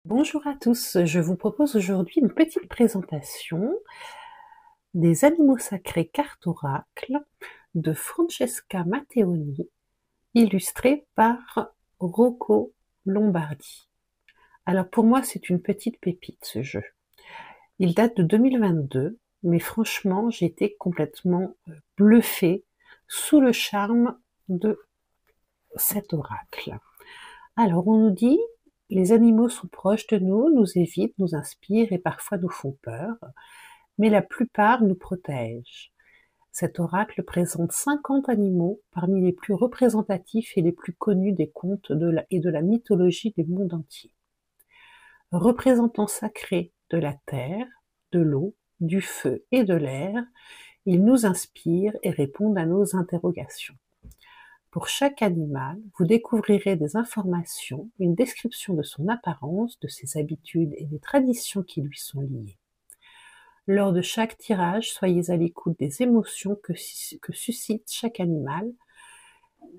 Bonjour à tous, je vous propose aujourd'hui une petite présentation des animaux sacrés cartes oracle de Francesca Matteoni, illustrée par Rocco Lombardi. Alors pour moi c'est une petite pépite ce jeu. Il date de 2022, mais franchement j'ai été complètement bluffée sous le charme de cet oracle. Alors on nous dit: les animaux sont proches de nous évitent, nous inspirent et parfois nous font peur, mais la plupart nous protègent. Cet oracle présente 50 animaux parmi les plus représentatifs et les plus connus des contes et de la mythologie du monde entier. Représentants sacrés de la terre, de l'eau, du feu et de l'air, ils nous inspirent et répondent à nos interrogations. Pour chaque animal, vous découvrirez des informations, une description de son apparence, de ses habitudes et des traditions qui lui sont liées. Lors de chaque tirage, soyez à l'écoute des émotions que suscite chaque animal.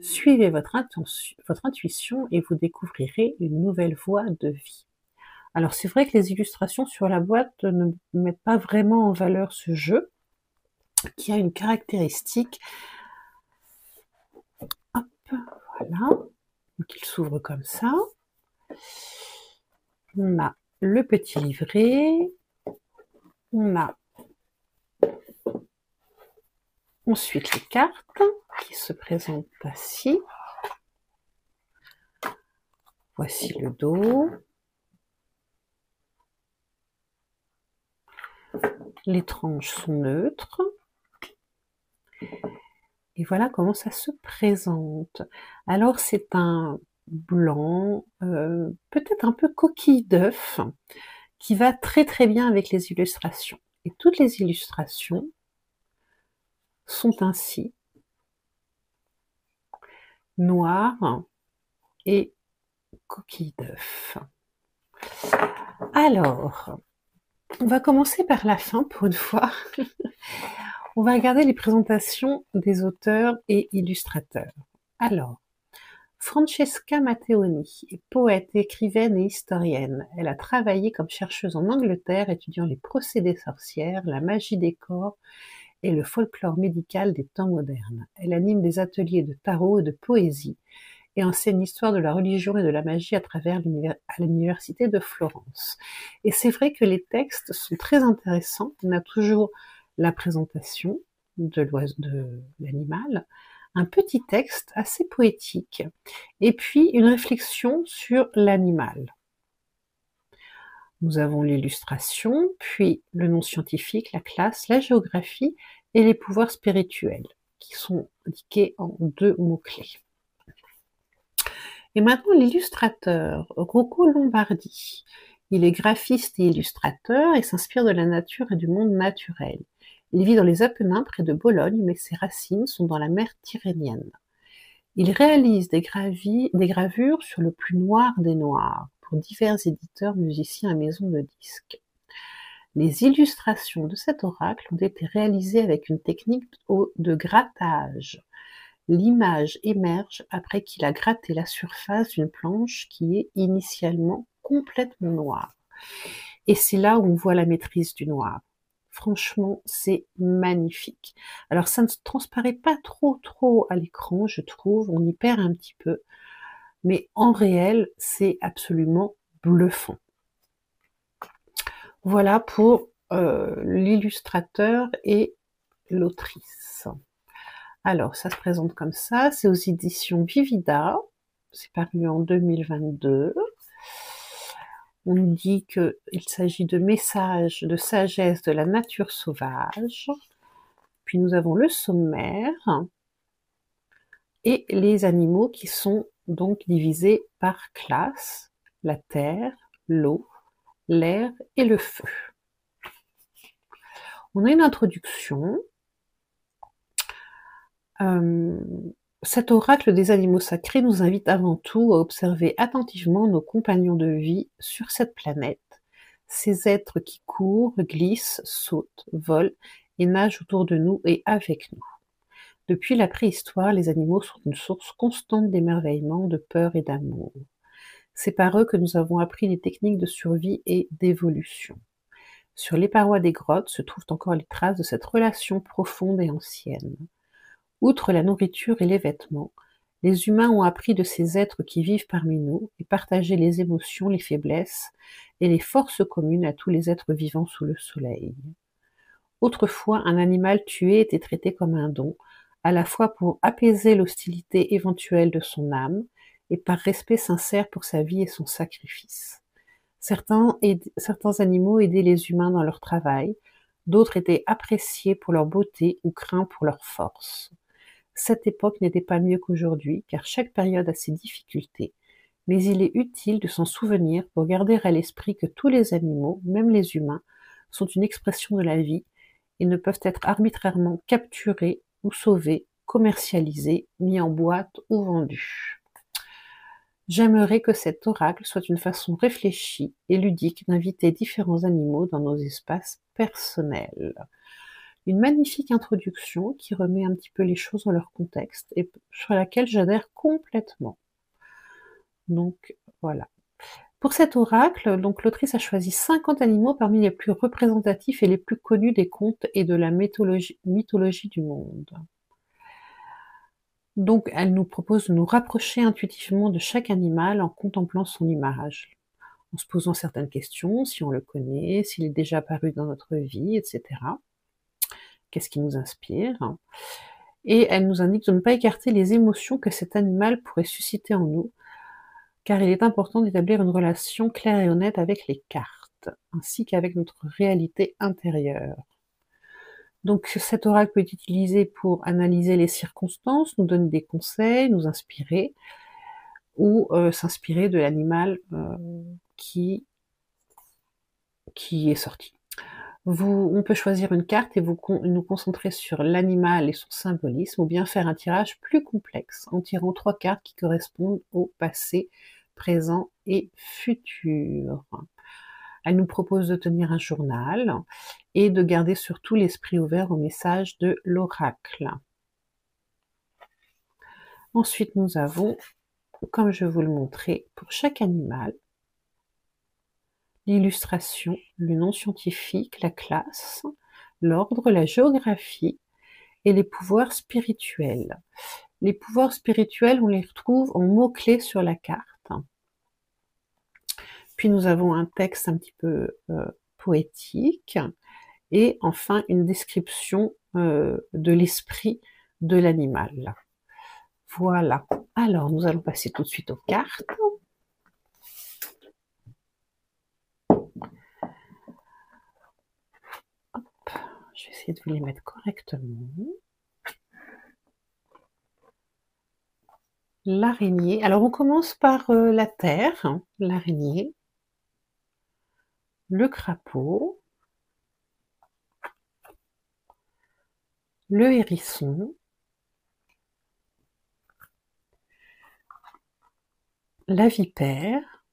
Suivez votre intuition et vous découvrirez une nouvelle voie de vie. Alors c'est vrai que les illustrations sur la boîte ne mettent pas vraiment en valeur ce jeu, qui a une caractéristique. Hop, voilà. Donc il s'ouvre comme ça. On a le petit livret. On a ensuite les cartes qui se présentent ainsi. Voici le dos. Les tranches sont neutres. Et voilà comment ça se présente. Alors c'est un blanc, peut-être un peu coquille d'œuf, qui va très très bien avec les illustrations. Et toutes les illustrations sont ainsi, noires et coquille d'œuf. Alors, on va commencer par la fin pour une fois. On va regarder les présentations des auteurs et illustrateurs. Alors, Francesca Matteoni est poète, écrivaine et historienne. Elle a travaillé comme chercheuse en Angleterre, étudiant les procédés sorcières, la magie des corps et le folklore médical des temps modernes. Elle anime des ateliers de tarot et de poésie et enseigne l'histoire de la religion et de la magie à travers l'université de Florence. Et c'est vrai que les textes sont très intéressants. On a toujours la présentation de l'animal, un petit texte assez poétique, et puis une réflexion sur l'animal. Nous avons l'illustration, puis le nom scientifique, la classe, la géographie et les pouvoirs spirituels, qui sont indiqués en 2 mots-clés. Et maintenant l'illustrateur, Rocco Lombardi. Il est graphiste et illustrateur et s'inspire de la nature et du monde naturel. Il vit dans les Apennins près de Bologne, mais ses racines sont dans la mer Tyrrhénienne. Il réalise des gravures sur le plus noir des noirs pour divers éditeurs, musiciens et maisons de disques. Les illustrations de cet oracle ont été réalisées avec une technique de grattage. L'image émerge après qu'il a gratté la surface d'une planche qui est initialement complètement noire. Et c'est là où on voit la maîtrise du noir. Franchement, c'est magnifique. Alors ça ne transparaît pas trop à l'écran, je trouve, on y perd un petit peu, mais en réel, c'est absolument bluffant. Voilà pour l'illustrateur et l'autrice. Alors, ça se présente comme ça, c'est aux éditions Vivida, c'est paru en 2022. On nous dit qu'il s'agit de messages de sagesse de la nature sauvage. Puis nous avons le sommaire et les animaux qui sont donc divisés par classe, la terre, l'eau, l'air et le feu. On a une introduction. Cet oracle des animaux sacrés nous invite avant tout à observer attentivement nos compagnons de vie sur cette planète, ces êtres qui courent, glissent, sautent, volent et nagent autour de nous et avec nous. Depuis la préhistoire, les animaux sont une source constante d'émerveillement, de peur et d'amour. C'est par eux que nous avons appris les techniques de survie et d'évolution. Sur les parois des grottes se trouvent encore les traces de cette relation profonde et ancienne. Outre la nourriture et les vêtements, les humains ont appris de ces êtres qui vivent parmi nous et partagé les émotions, les faiblesses et les forces communes à tous les êtres vivants sous le soleil. Autrefois, un animal tué était traité comme un don, à la fois pour apaiser l'hostilité éventuelle de son âme et par respect sincère pour sa vie et son sacrifice. Certains animaux aidaient les humains dans leur travail, d'autres étaient appréciés pour leur beauté ou craints pour leur force. Cette époque n'était pas mieux qu'aujourd'hui, car chaque période a ses difficultés, mais il est utile de s'en souvenir pour garder à l'esprit que tous les animaux, même les humains, sont une expression de la vie et ne peuvent être arbitrairement capturés ou sauvés, commercialisés, mis en boîte ou vendus. J'aimerais que cet oracle soit une façon réfléchie et ludique d'inviter différents animaux dans nos espaces personnels. Une magnifique introduction qui remet un petit peu les choses dans leur contexte et sur laquelle j'adhère complètement. Donc voilà. Pour cet oracle, donc l'autrice a choisi 50 animaux parmi les plus représentatifs et les plus connus des contes et de la mythologie du monde. Donc elle nous propose de nous rapprocher intuitivement de chaque animal en contemplant son image, en se posant certaines questions, si on le connaît, s'il est déjà apparu dans notre vie, etc. Qu'est-ce qui nous inspire? Et elle nous indique de ne pas écarter les émotions que cet animal pourrait susciter en nous, car il est important d'établir une relation claire et honnête avec les cartes, ainsi qu'avec notre réalité intérieure. Donc cet oracle peut être utilisé pour analyser les circonstances, nous donner des conseils, nous inspirer, ou s'inspirer de l'animal qui est sorti. On peut choisir une carte et nous concentrer sur l'animal et son symbolisme, ou bien faire un tirage plus complexe en tirant 3 cartes qui correspondent au passé, présent et futur. Elle nous propose de tenir un journal et de garder surtout l'esprit ouvert au message de l'oracle. Ensuite, nous avons, comme je vous le montrais, pour chaque animal, l'illustration, le nom scientifique, la classe, l'ordre, la géographie et les pouvoirs spirituels. Les pouvoirs spirituels, on les retrouve en mots-clés sur la carte. Puis nous avons un texte un petit peu poétique et enfin une description de l'esprit de l'animal. Voilà. Alors, nous allons passer tout de suite aux cartes. Je vais essayer de vous les mettre correctement. L'araignée. Alors, on commence par la terre, hein, l'araignée, le crapaud, le hérisson, la vipère,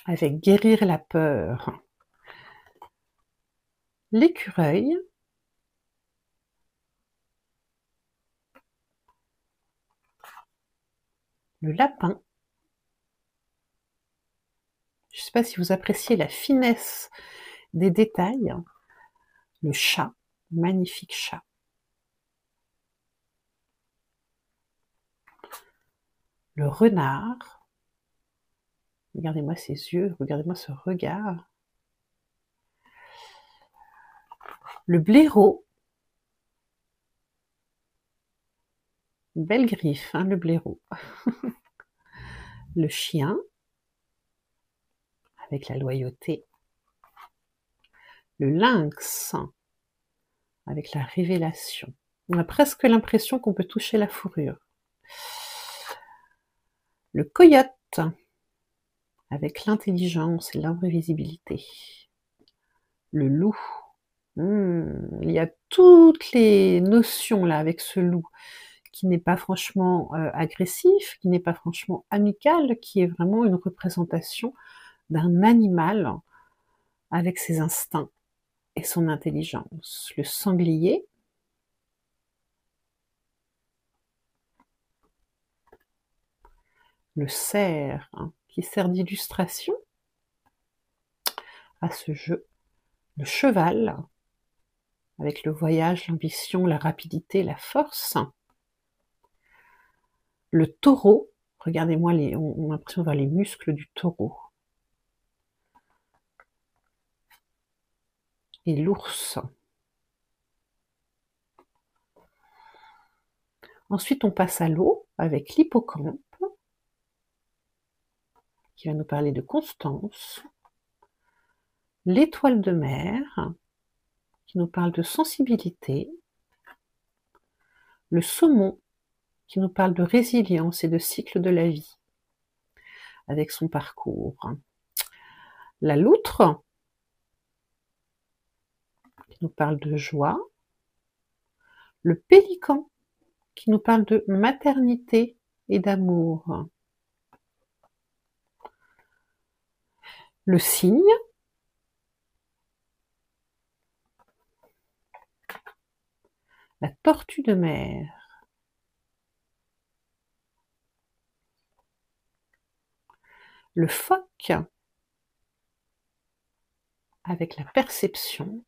avec guérir la peur, l'écureuil, le lapin. Je ne sais pas si vous appréciez la finesse des détails. Le chat, magnifique chat. Le renard. Regardez-moi ses yeux, regardez-moi ce regard. Le blaireau. Une belle griffe, hein, le blaireau. Le chien, avec la loyauté. Le lynx, avec la révélation. On a presque l'impression qu'on peut toucher la fourrure. Le coyote, avec l'intelligence et l'imprévisibilité. Le loup. Il y a toutes les notions là avec ce loup, qui n'est pas franchement agressif, qui n'est pas franchement amical, qui est vraiment une représentation d'un animal avec ses instincts et son intelligence. Le sanglier, le cerf, hein, qui sert d'illustration à ce jeu, le cheval, avec le voyage, l'ambition, la rapidité, la force, le taureau, regardez-moi, on a l'impression de voir les muscles du taureau, et l'ours. Ensuite, on passe à l'eau avec l'hippocampe, qui va nous parler de constance, l'étoile de mer, qui nous parle de sensibilité, le saumon, qui nous parle de résilience et de cycle de la vie, avec son parcours, la loutre, qui nous parle de joie, le pélican, qui nous parle de maternité et d'amour, le cygne, la tortue de mer, le phoque, avec la perception.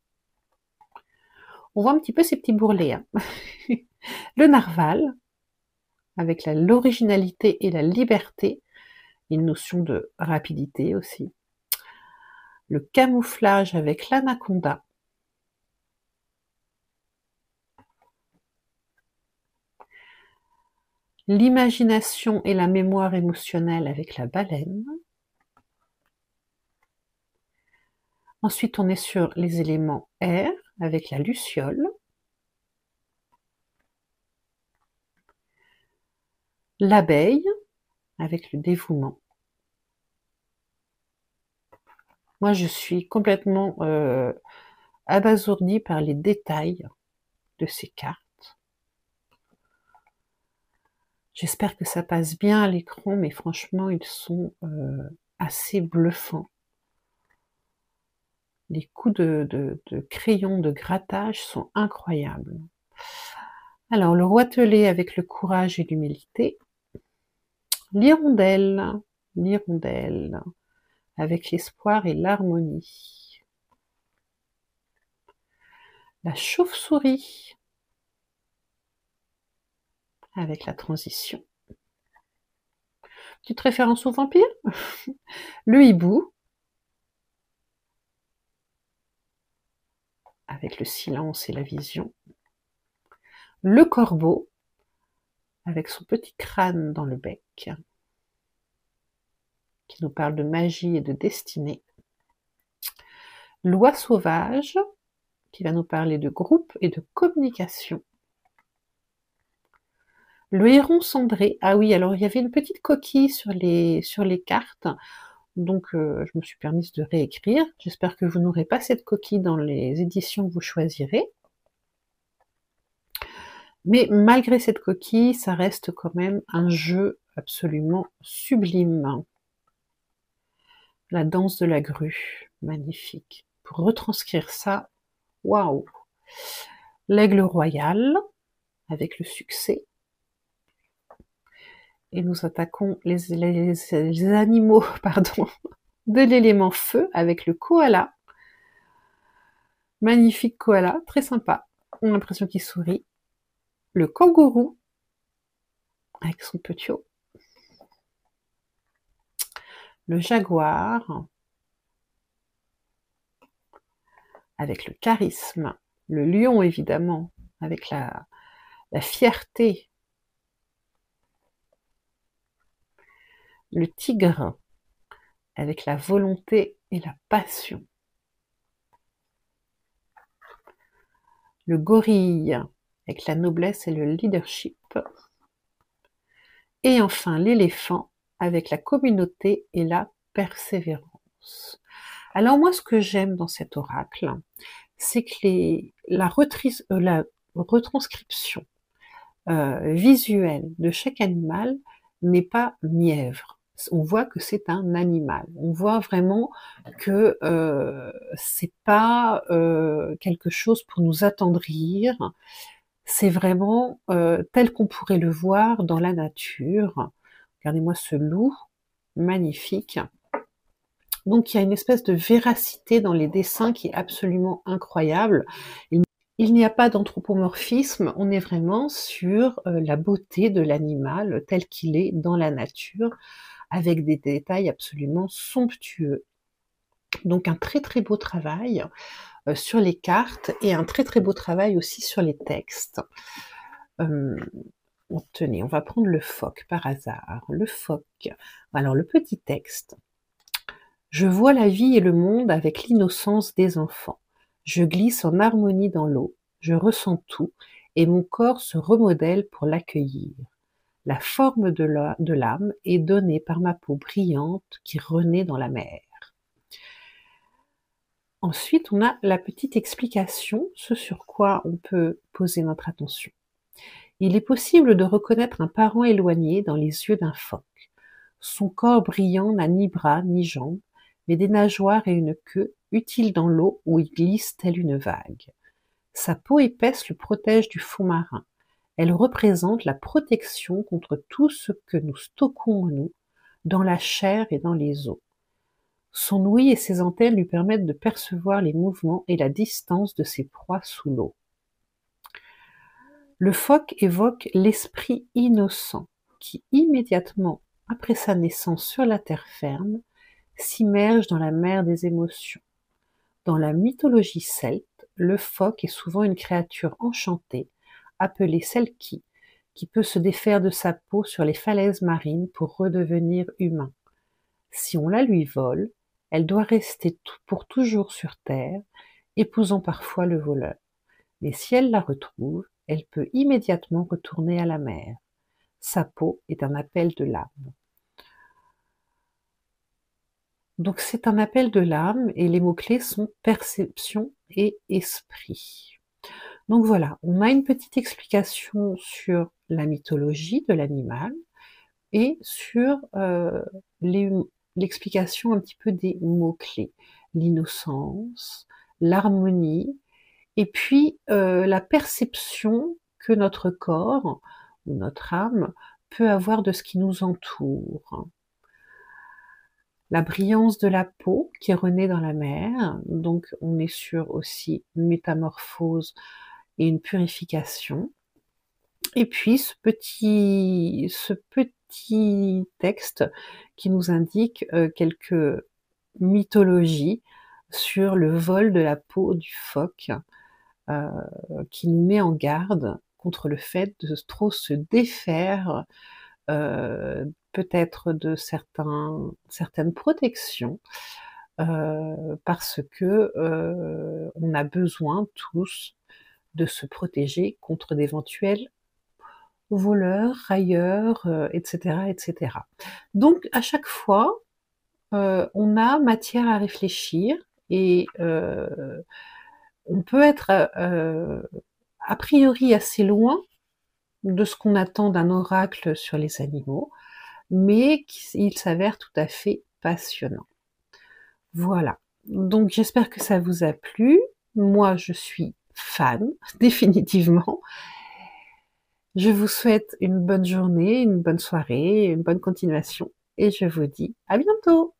On voit un petit peu ces petits bourrelets, hein. Le narval, avec l'originalité et la liberté, une notion de rapidité aussi. Le camouflage avec l'anaconda. L'imagination et la mémoire émotionnelle avec la baleine. Ensuite, on est sur les éléments air avec la luciole. L'abeille avec le dévouement. Moi, je suis complètement abasourdie par les détails de ces cartes. J'espère que ça passe bien à l'écran, mais franchement, ils sont assez bluffants. Les coups de crayon, de grattage sont incroyables. Alors, le roitelet avec le courage et l'humilité. L'hirondelle, l'hirondelle, avec l'espoir et l'harmonie. La chauve-souris, avec la transition. Petite référence au vampire. Le hibou, avec le silence et la vision. Le corbeau, avec son petit crâne dans le bec, qui nous parle de magie et de destinée. L'oie sauvage, qui va nous parler de groupe et de communication. Le héron cendré, ah oui, alors il y avait une petite coquille sur les cartes, donc je me suis permise de réécrire. J'espère que vous n'aurez pas cette coquille dans les éditions que vous choisirez. Mais malgré cette coquille, ça reste quand même un jeu absolument sublime. La danse de la grue, magnifique. Pour retranscrire ça, waouh! L'aigle royal, avec le succès. Et nous attaquons les animaux pardon, de l'élément feu avec le koala. Magnifique koala, très sympa. On a l'impression qu'il sourit. Le kangourou, avec son petit haut. Le jaguar, avec le charisme. Le lion, évidemment, avec la fierté. Le tigre, avec la volonté et la passion. Le gorille, avec la noblesse et le leadership. Et enfin l'éléphant, avec la communauté et la persévérance. Alors moi, ce que j'aime dans cet oracle, c'est que la retranscription visuelle de chaque animal n'est pas mièvre. On voit que c'est un animal. On voit vraiment que c'est pas quelque chose pour nous attendrir. C'est vraiment tel qu'on pourrait le voir dans la nature. Regardez-moi ce loup, magnifique. Donc il y a une espèce de véracité dans les dessins qui est absolument incroyable. Il n'y a pas d'anthropomorphisme, on est vraiment sur la beauté de l'animal tel qu'il est dans la nature, avec des détails absolument somptueux. Donc un très très beau travail sur les cartes et un très très beau travail aussi sur les textes. Tenez, on va prendre le phoque par hasard. Le phoque. Alors le petit texte. Je vois la vie et le monde avec l'innocence des enfants. Je glisse en harmonie dans l'eau, je ressens tout, et mon corps se remodèle pour l'accueillir. La forme de l'âme est donnée par ma peau brillante qui renaît dans la mer. Ensuite, on a la petite explication, ce sur quoi on peut poser notre attention. Il est possible de reconnaître un parent éloigné dans les yeux d'un phoque. Son corps brillant n'a ni bras ni jambes, mais des nageoires et une queue, utiles dans l'eau où il glisse telle une vague. Sa peau épaisse le protège du fond marin. Elle représente la protection contre tout ce que nous stockons en nous, dans la chair et dans les os. Son ouïe et ses antennes lui permettent de percevoir les mouvements et la distance de ses proies sous l'eau. Le phoque évoque l'esprit innocent qui, immédiatement après sa naissance sur la terre ferme, s'immerge dans la mer des émotions. Dans la mythologie celte, le phoque est souvent une créature enchantée, appelée Selkie, qui peut se défaire de sa peau sur les falaises marines pour redevenir humain. Si on la lui vole, elle doit rester pour toujours sur terre, épousant parfois le voleur. Mais si elle la retrouve, elle peut immédiatement retourner à la mer. Sa peau est un appel de l'âme. Donc c'est un appel de l'âme et les mots-clés sont perception et esprit. Donc voilà, on a une petite explication sur la mythologie de l'animal et sur l'explication un petit peu des mots-clés. L'innocence, l'harmonie, et puis la perception que notre corps ou notre âme peut avoir de ce qui nous entoure. La brillance de la peau qui renaît dans la mer, donc on est sur aussi une métamorphose et une purification. Et puis ce petit texte qui nous indique quelques mythologies sur le vol de la peau du phoque, qui nous met en garde contre le fait de trop se défaire peut-être de certaines protections, parce que on a besoin tous de se protéger contre d'éventuels voleurs, railleurs, etc., etc. Donc à chaque fois, on a matière à réfléchir et on peut être a priori assez loin de ce qu'on attend d'un oracle sur les animaux, mais il s'avère tout à fait passionnant. Voilà, donc j'espère que ça vous a plu. Moi, je suis fan, définitivement. Je vous souhaite une bonne journée, une bonne soirée, une bonne continuation, et je vous dis à bientôt!